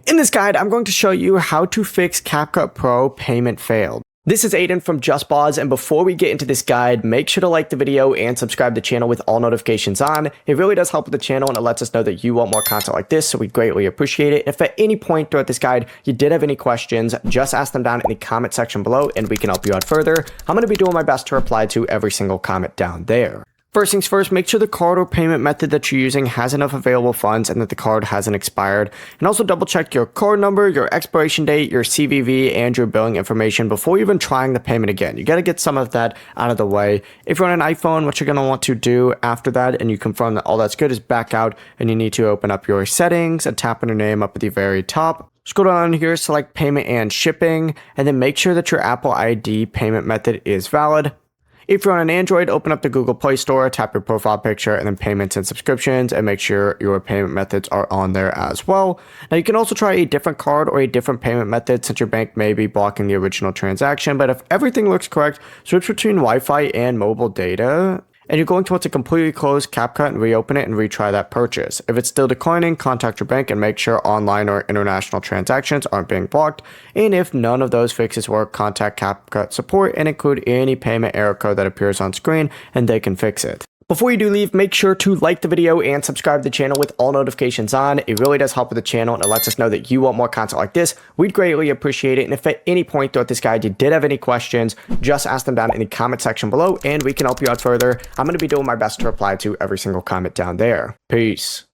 In this guide, I'm going to show you how to fix CapCut Pro payment failed. This is Aiden from JustBoz, and before we get into this guide, make sure to like the video and subscribe to the channel with all notifications on. It really does help with the channel and it lets us know that you want more content like this, so we greatly appreciate it. If at any point throughout this guide you did have any questions, just ask them down in the comment section below and we can help you out further. I'm going to be doing my best to reply to every single comment down there. First things first, make sure the card or payment method that you're using has enough available funds and that the card hasn't expired. And also double check your card number, your expiration date, your CVV, and your billing information before even trying the payment again. You got to get some of that out of the way. If you're on an iPhone, what you're going to want to do after that and you confirm that all that's good is back out and you need to open up your settings and tap on your name up at the very top. Scroll down here, select payment and shipping, and then make sure that your Apple ID payment method is valid. If you're on an Android, open up the Google Play Store, tap your profile picture, and then payments and subscriptions, and make sure your payment methods are on there as well. Now, you can also try a different card or a different payment method since your bank may be blocking the original transaction, but if everything looks correct, switch between Wi-Fi and mobile data. And you're going to want to completely close CapCut and reopen it and retry that purchase. If it's still declining, contact your bank and make sure online or international transactions aren't being blocked. And if none of those fixes work, contact CapCut support and include any payment error code that appears on screen and they can fix it. Before you do leave, make sure to like the video and subscribe to the channel with all notifications on. It really does help with the channel and it lets us know that you want more content like this. We'd greatly appreciate it. And if at any point throughout this guide you did have any questions, just ask them down in the comment section below and we can help you out further. I'm going to be doing my best to reply to every single comment down there. Peace.